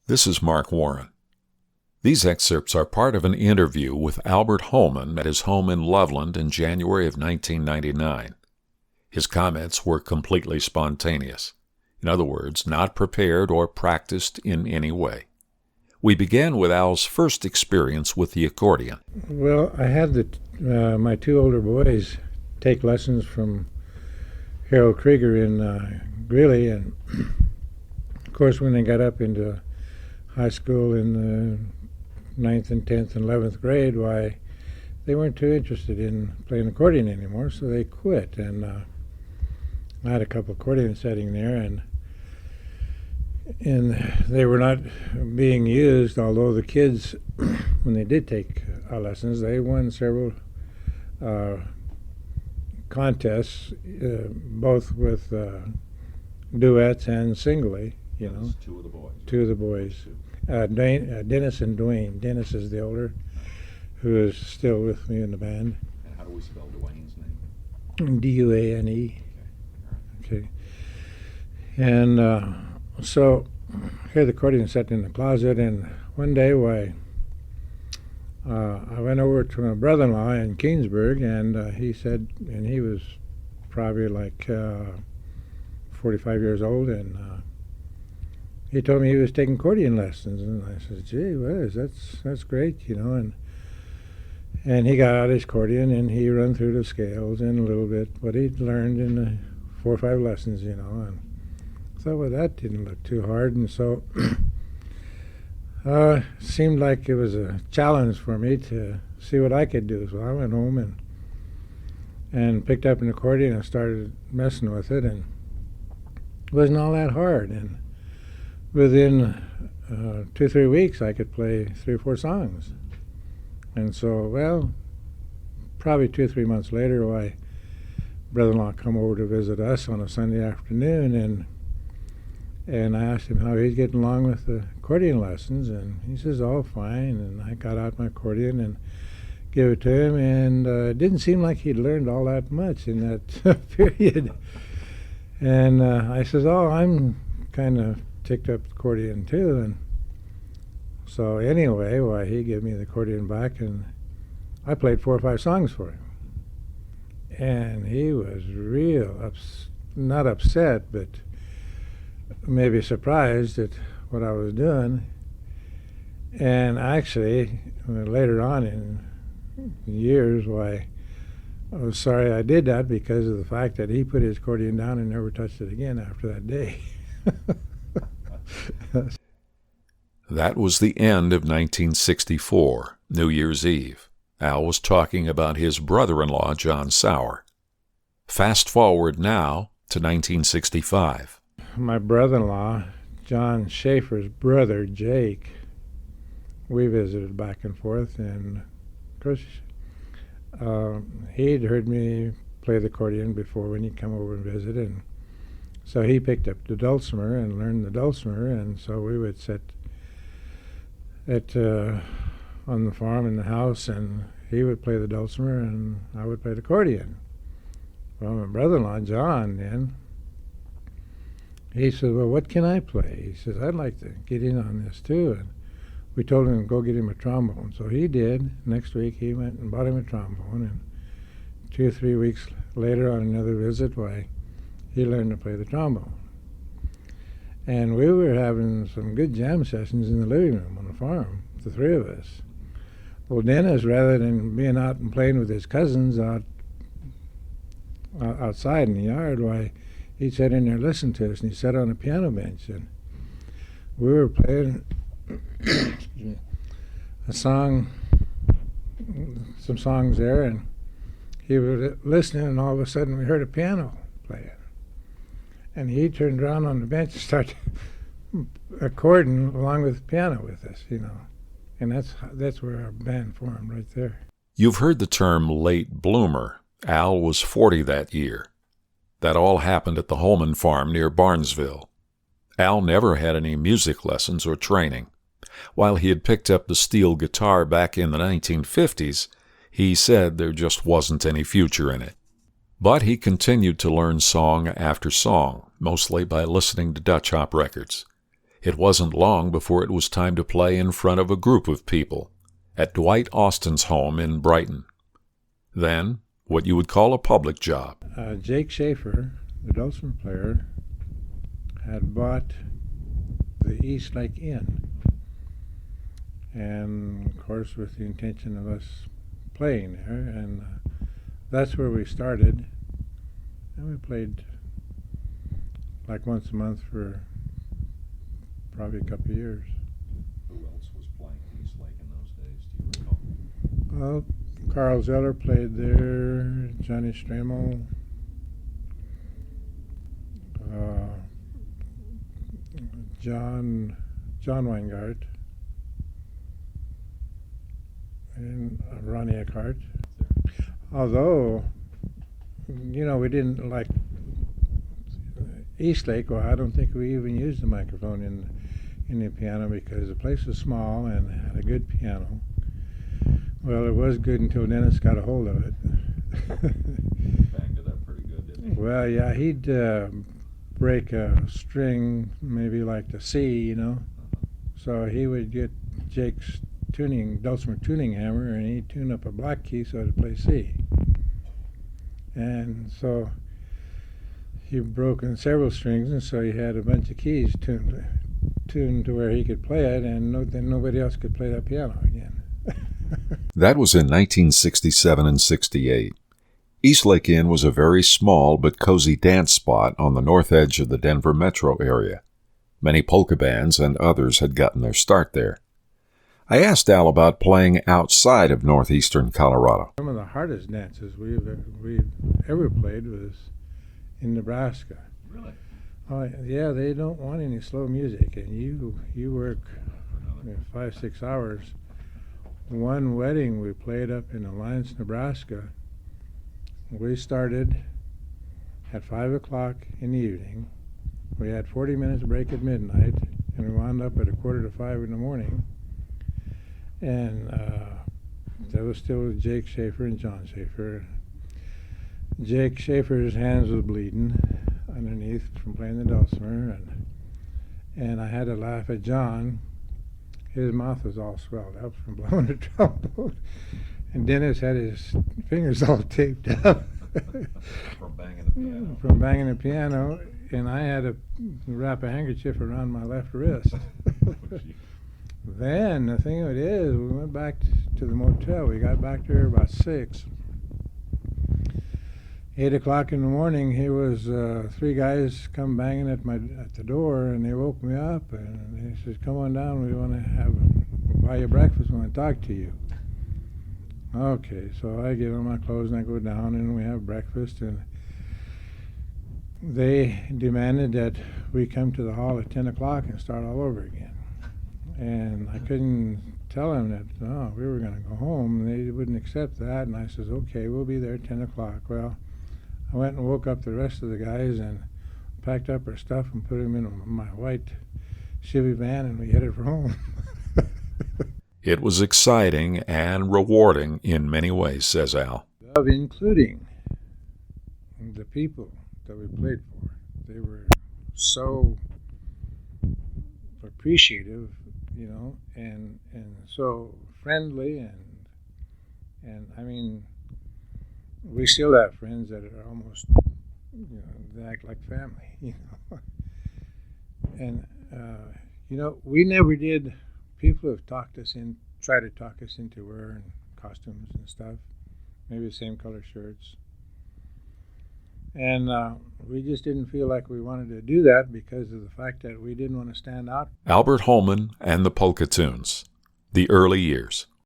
This is Mark Warren. These excerpts are part of an interview with Albert Holman at his home in Loveland in January of 1999. His comments were completely spontaneous. In other words, not prepared or practiced in any way. We began with Al's first experience with the accordion. Well, I had my two older boys take lessons from Harold Krieger in Greeley, and of course when they got up into high school in the 9th and 10th and 11th grade, why, they weren't too interested in playing accordion anymore, so they quit. And I had a couple accordions sitting there, and they were not being used, although the kids, when they did take lessons, they won several contests, both with duets and singly, you know. Two of the boys. Two of the boys. Dennis and Dwayne. Dennis is the older, who is still with me in the band. And how do we spell Dwayne's name? D-U-A-N-E. Okay. And so here the accordion sat in the closet, and one day, I went over to my brother-in-law in Keensburg, and he said, and he was probably like 45 years old, and he told me he was taking accordion lessons, and I said, "Gee whiz, that's great, you know." And he got out his accordion and he run through the scales in a little bit what he'd learned in the 4 or 5 lessons, you know. And I thought, well, that didn't look too hard, and so seemed like it was a challenge for me to see what I could do. So I went home and picked up an accordion and started messing with it, and it wasn't all that hard. And within 2 or 3 weeks, I could play 3 or 4 songs. And so, well, probably 2 or 3 months later, my brother-in-law come over to visit us on a Sunday afternoon, and I asked him how he's getting along with the accordion lessons, and he says, "Oh, fine." And I got out my accordion and gave it to him, and it didn't seem like he'd learned all that much in that period. And I says, "Oh, I'm kind of ticked up the accordion too." And so anyway, why, he gave me the accordion back, and I played 4 or 5 songs for him. And he was real not upset, but maybe surprised at what I was doing. And actually, later on in years, why, I was sorry I did that, because of the fact that he put his accordion down and never touched it again after that day. That was the end of 1964, New Year's Eve. Al was talking about his brother-in-law, John Sauer. Fast forward now to 1965. My brother-in-law, John Schaefer's brother, Jake, we visited back and forth, and of course he'd heard me play the accordion before when he'd come over and visit, and so he picked up the dulcimer and learned the dulcimer, and so we would sit on the farm in the house, and he would play the dulcimer and I would play the accordion. Well, my brother-in-law, John, then, he said, "Well, what can I play?" He says, "I'd like to get in on this too." And we told him to go get him a trombone. So he did. Next week he went and bought him a trombone, and 2 or 3 weeks later on another visit, why, he learned to play the trombone. And we were having some good jam sessions in the living room on the farm, the 3 of us. Well, Dennis, rather than being out and playing with his cousins outside in the yard, why, he'd sit in there and listen to us, and he sat on a piano bench, and we were playing a song, some songs there, and he was listening, and all of a sudden we heard a piano playing. And he turned around on the bench and started according along with the piano with us, you know. And that's where our band formed, right there. You've heard the term late bloomer. Al was 40 that year. That all happened at the Holman farm near Barnesville. Al never had any music lessons or training. While he had picked up the steel guitar back in the 1950s, he said there just wasn't any future in it. But he continued to learn song after song, mostly by listening to Dutch hop records. It wasn't long before it was time to play in front of a group of people at Dwight Austin's home in Brighton. Then, what you would call a public job. Jake Schaefer, the dulcimer player, had bought the East Lake Inn, and of course with the intention of us playing there, and that's where we started, and we played like once a month for probably a couple of years. Who else was playing East Lake in those days, do you recall? Well, Carl Zeller played there, Johnny Stramo, John Weingart, and Ronnie Eckhart. Although, you know, we didn't like East Lake. Well, I don't think we even used the microphone in the piano because the place was small and had a good piano. Well, it was good until Dennis got a hold of it. Banged it up pretty good, didn't he? Well, yeah, he'd break a string, maybe like the C, you know. So he would get Jake's dulcimer tuning hammer, and he'd tune up a black key so it'd play C. And so he'd broken several strings, and so he had a bunch of keys tuned to where he could play it, and then nobody else could play that piano again. That was in 1967 and 68. East Lake Inn was a very small but cozy dance spot on the north edge of the Denver metro area. Many polka bands and others had gotten their start there. I asked Al about playing outside of northeastern Colorado. Some of the hardest dances we've ever played was in Nebraska. Really? Oh, yeah, they don't want any slow music, and you work 5-6 hours. One wedding we played up in Alliance, Nebraska. We started at 5 o'clock in the evening. We had 40 minutes break at midnight, and we wound up at 4:45 in the morning. And that was still with Jake Schaefer and John Schaefer. Jake Schaefer's hands was bleeding underneath from playing the dulcimer, and I had to laugh at John. His mouth was all swelled up from blowing the trombone, and Dennis had his fingers all taped up From banging the piano. from banging the piano, and I had to wrap a handkerchief around my left wrist. Then the thing of it is, we went back to the motel. We got back there about 6. 8 o'clock in the morning, here was 3 guys come banging at the door, and they woke me up, and they said, "Come on down. We want to buy you breakfast. We want to talk to you." Okay, so I get on my clothes and I go down, and we have breakfast, and they demanded that we come to the hall at 10 o'clock and start all over again. And I couldn't tell them that, no, we were going to go home. They wouldn't accept that, and I says, okay, we'll be there at 10 o'clock. Well, I went and woke up the rest of the guys and packed up our stuff and put them in my white Chevy van, and we headed for home. It was exciting and rewarding in many ways, says Al. Of including the people that we played for. They were so appreciative, you know, and so friendly, and I mean, we still have friends that are almost, you know, they act like family, you know. And you know, we never did. People have tried to talk us into wearing costumes and stuff, maybe the same color shirts. And we just didn't feel like we wanted to do that because of the fact that we didn't want to stand out. Albert Holman and the Polka Tunes, the early years.